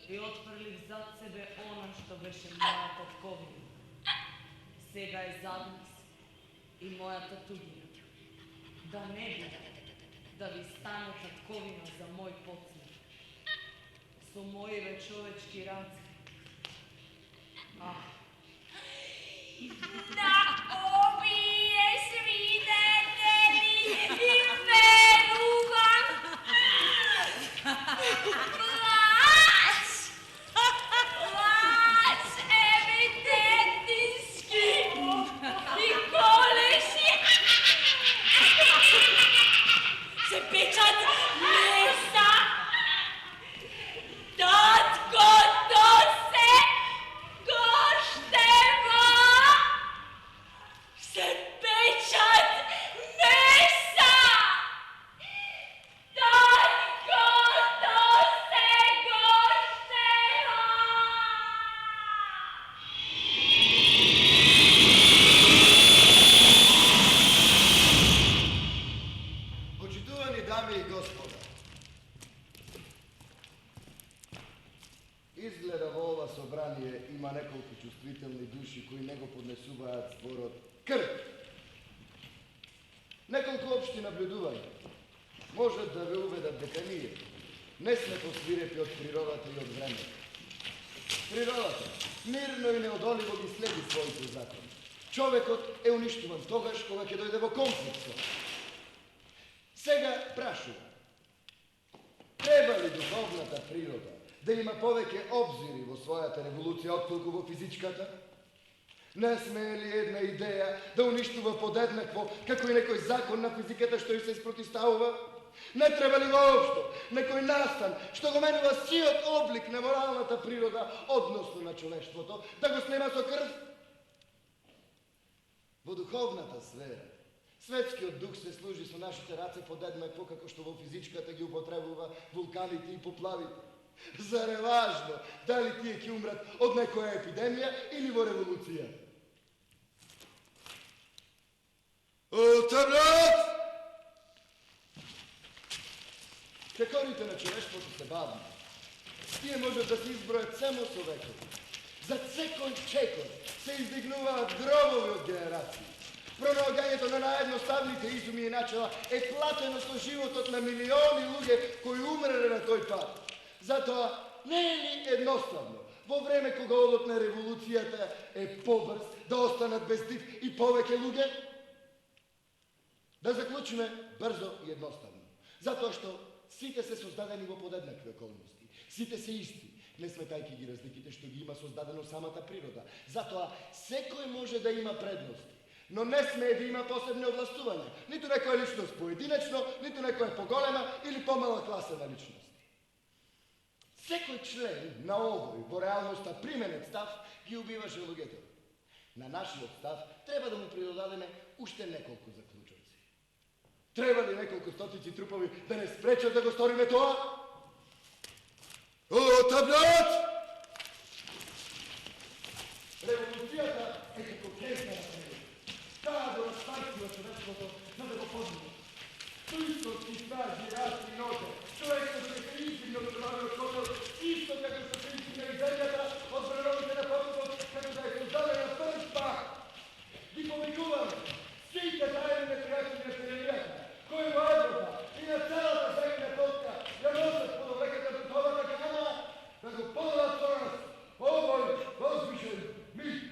I: и отфрлив зад себе она што беше мојата тковина. Сега е зад нас и мојата тугина. Да не биде да ви стане татковина за мој подсмех. Со моиве човечки раце.
E: Да обиеш видетели и верувам. Плач евидентински и колеши. Се печат меса. Таткото се гоштева. Се печат меса. Таткото се гоштева.
F: Почитувани дами и господа, изгледа во ова собрание има неколку чувствителни души кои не го поднесуваат зборот крв. Неколку општи наблюдувања можат да ве уведат дека ние не сме посвирепи од природата и од времето. Природата мирно и неодоливо ги следи своите закони. Човекот е уништуван тогаш кога ќе дојде во конфликт со. Сега прашувам, треба ли духовната природа да има повеќе обзири во својата револуција отколку во физичката? Не смее ли една идеја да уништува подеднакво како и некој закон на физиката што ја се спротиставува? Не треба ли воопшто некој настан што го менува сиот облик на моралната природа односно на човештвото да го снема со крв? Во духовната сфера светскиот дух се служи со нашите раце подеднакво како што во физичката ги употребува вулканите и поплавите. Зар е важно дали тие ќе умрат од некоја епидемија или во револуција? Отамнат! Чекорите на човештвото се бавни. Тие можат да се избројат само со векови. За секој чекор се издигнуваат гробови од генерации. Пронаоѓањето на наједноставните изуми и начела е платено со животот на милиони луѓе кои умреле на тој пат. Затоа не е ли едноставно во време кога одот на револуцијата е побрз да останат без див и повеќе луѓе? Да заклучиме брзо и едноставно. Затоа што сите се создадени во подеднакви околности. Сите се исти, не сметајќи ги разликите што ги има создадено самата природа. Затоа секој може да има предности, но не смее да има посебни овластувања. Ниту некоја личност поединечно, ниту некоја поголема или помала класа на личности. Секој член на овој во реалноста применет став ги убиваше луѓето. На нашиот став треба да му придодадеме уште неколку заклучоци. Треба ли неколку стотици трупови да не спречат да го сториме тоа? Таблет! Револуцијата е како кресна на себе. Таа го распаркува човечеството за да го подмине. Истот си стражи раст и нозе. Човекот се се издигна од природниот котел, исто како што се издигна и земјата од природите на потопот, како да е создадена прв пак. Ги повикуваме сите тајни непријатели на телевизијата, кои во Европа и на целата земја точка ја носат подовлеката духовата грама, да го подадат со нас овој возвишен миг.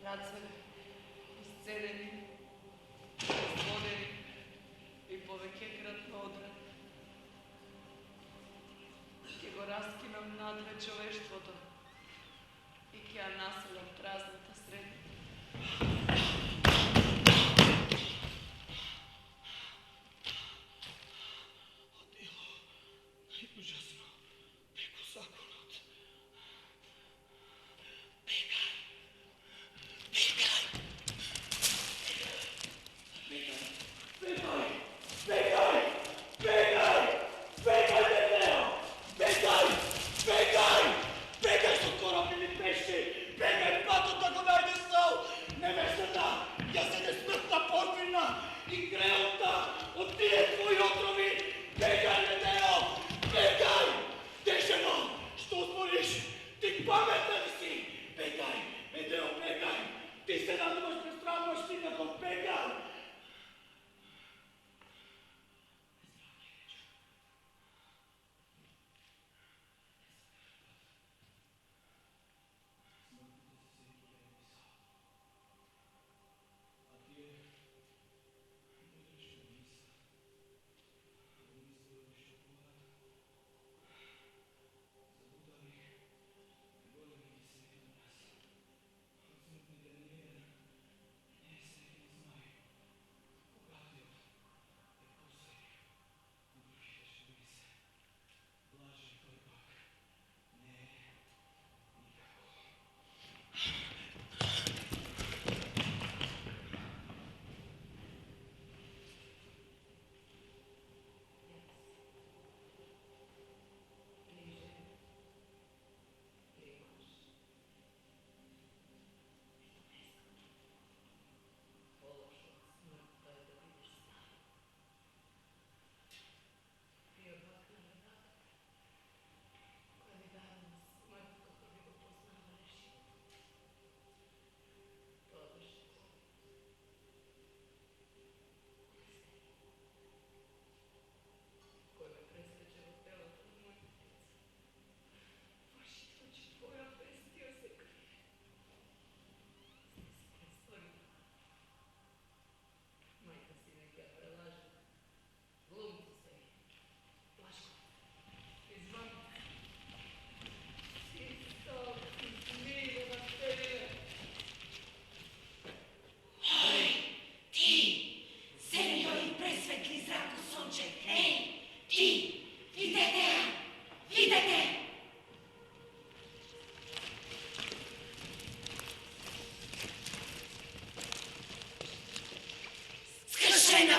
I: Рацеве, исцедени, изводени и повеќекратно одрани. Ќе го раскинам надве човештвото и ќе ја населам празната средина.
H: Одело најужасно преку законот. Бегај!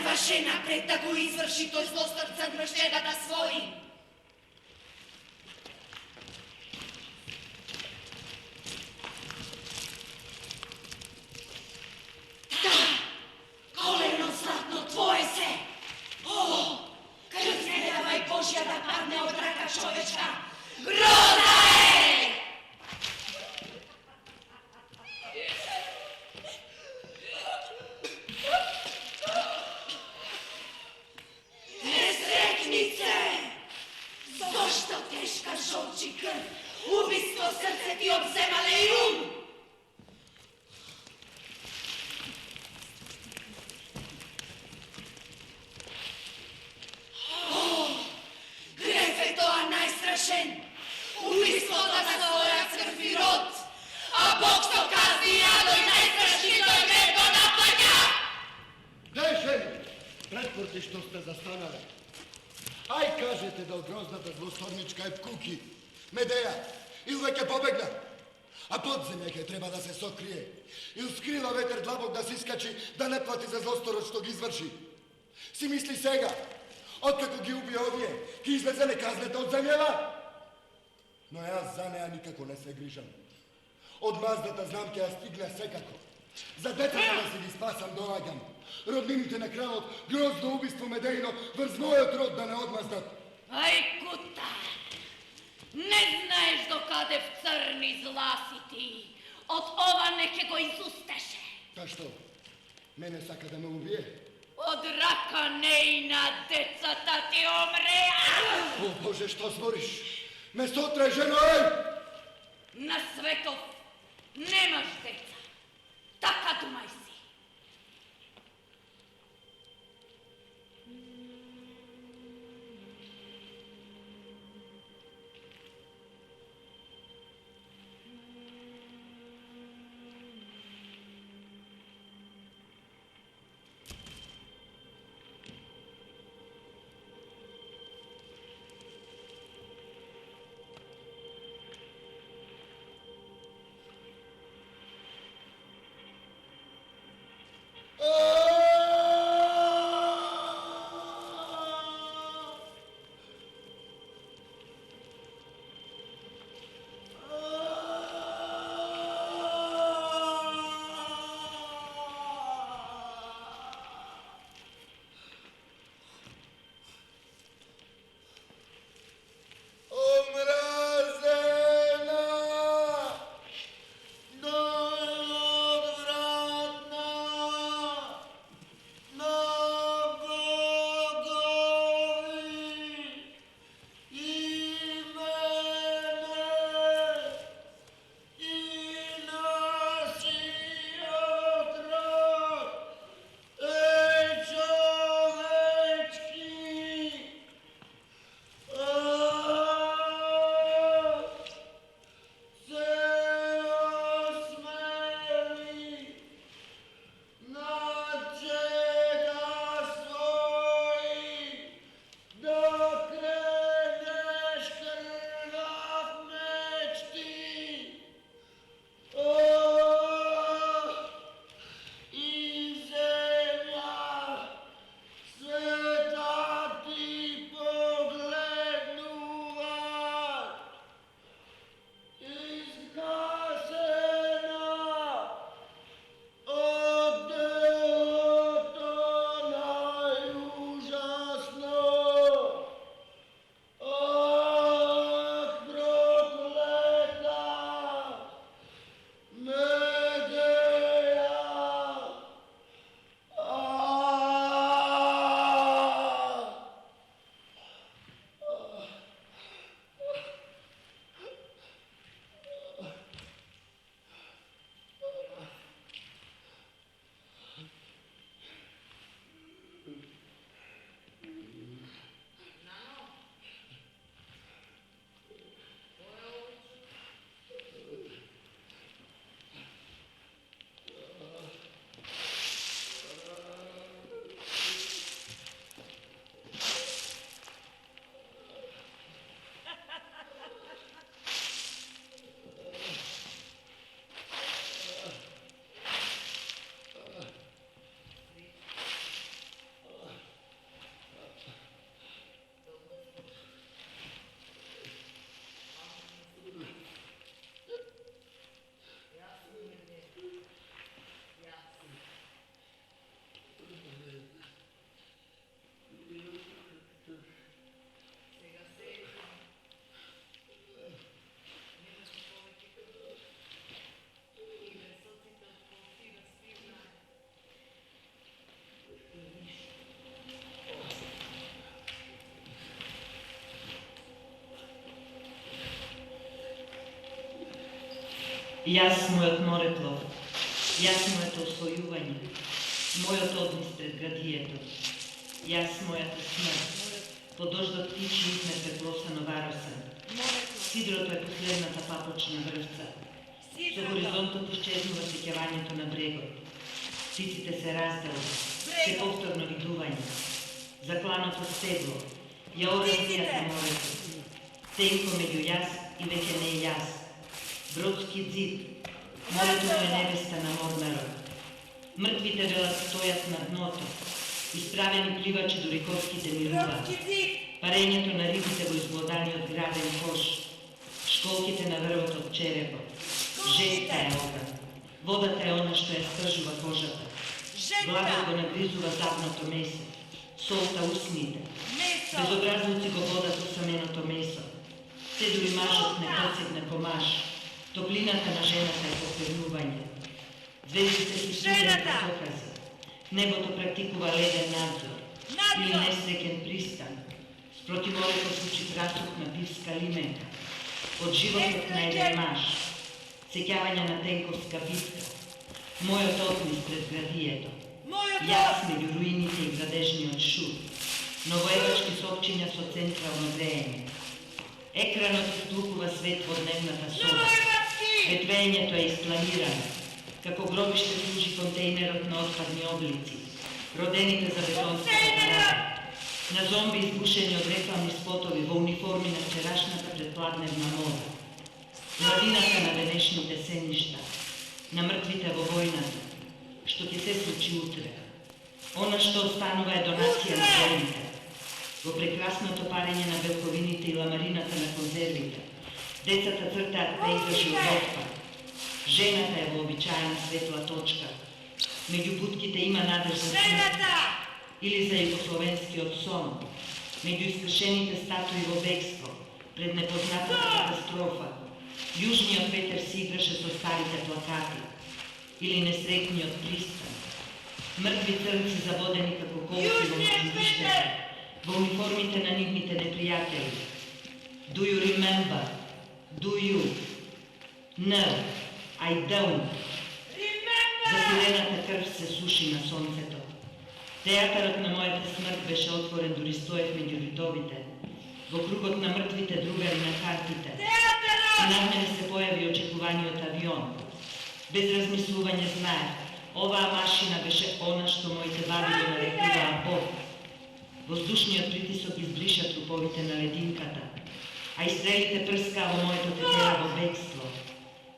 D: Каква жена пред да го изврши тој злосторцен мрштедата своји? Колено златно твое се! О, крв не давај Божја да падне од рака човечка! Гроза е! Несретнице! Зошто тешка жолчи крв? Убиство срце ти обземале и ум! Греф е тоа најстрашен, убиството на своја црв и род, а Бог со казни и јадој најстрашни тој греф го наплаќа!
F: Де жени, претпорти што сте застанале. Ај кажете да грозната злосторничка е Куки, Медеја, или веќе побегна. А подземја ќе треба да се сокрие. Или скрила ветер длабок да се искачи, да не плати за злосторот што ги изврши. Си мисли сега, откако ги уби овие, ќе излезе неказнета од земјава? Но јас за неа никако не се грижам. Од маздата знам ќе ја стигне секако. За децата да се ги спасам доаѓам. Роднините на кралот, грозно убиство Медејно, врз мојот род да не одмаздат.
D: Ај кута! Не знаеш докаде в црни зласи ти. Од ова не ќе го изустеше.
F: Та што? Мене сака да ме убие?
D: Од рака нејна децата ти умреа!
F: О, Боже, што збориш? Ме сотре, жено, еј!
D: На светов немаш деца. Така думај си.
J: Јас мојот Мореплов, јас моето освојување, мојот однос пред градието, јас мојата смрт, по дождот тичи изме пеплосано вароса. Сидрото е последната папочна врвца. Со горизонтот исчезнува сеќавањето на брегот. Птиците се разделат, се повторно видување. Закланото стегло, ја оразнијат на морето. Тенко меѓу јас и веќе не јас. Бродски дзид, морето му е невеста на Мормеро. Мртвите велат стојат на дното, исправени пливачи до рекорските мирува. Парењето на рибите во изглоданиот граден кош, школките на врвот од черепот. Жеста е оган, водата е она што ја стражува кожата. Гладот го нагризува задното месо, солта усните. Безобразници го водат осаменото месо. Се дури мажот не подсегне помаш. Топлината на жената е попевнување. Звездите си судени докази. Небото практикува леден надзор. Или несреќен пристан. Спроти морето звучи прасух на пивска лименка. Од животот на еден маж. Сеќавање на тенковска битка. Мојот однис пред градието. Јас меѓу руините и градежниот шут. Новоевачки сопчиња со централно грејење. Екранот истлукува свет во дневната соба. Ветвењето е испланирано. Како гробиште служи контейнерот на отпадни облици. Родените за бетонската парада. На зомби избушени од рекламни спотови во униформи на вчерашната предпладневна мода. Младината на денешните сеништа. На мртвите во војната. Што ќе се случи утре. Она што останува е донација на војните. Во прекрасното парење на белковините и ламарината на конзервите. Децата цртаат пейзажи од отпад. Жената е вообичаена светла точка. Меѓу бутките има надеж за смрт. Или за југословенскиот сон. Меѓу искршените статуи во бегство. Пред непознатата катастрофа. Јужниот ветер си играше со старите плакати. Или несреќниот пристан. Мртви црнци заводени како колци во мртвиштето. Во униформите на нивните непријатели. Do you remember? Do you? No, I don't. Затирената крв се суши на сонцето. Театарот на мојата смрт беше отворен, дури стоев меѓу ридовите. Во кругот на мртвите другари на картите. И над мене се појави очекуваниот авион. Без размислување знаев, оваа машина беше она што моите баби го нарекуваа Бог. Воздушниот притисок избриша труповите на лединката, а и стрелите прскаа во моето тетела во бегство.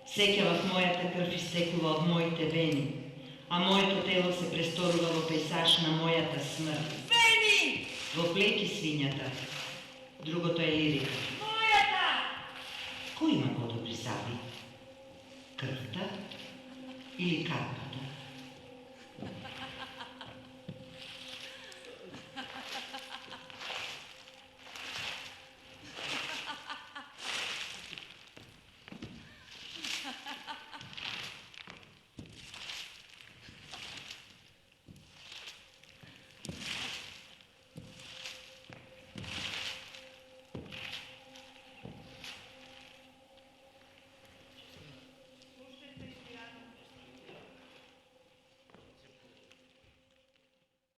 J: Сеќавав мојата крв истекува од моите вени, а моето тело се престорува во пейсаж на мојата смрт. Вени! Во плеки свињата. Другото е лирика. Мојата! Кој има подобри саби? Крвта или карпата?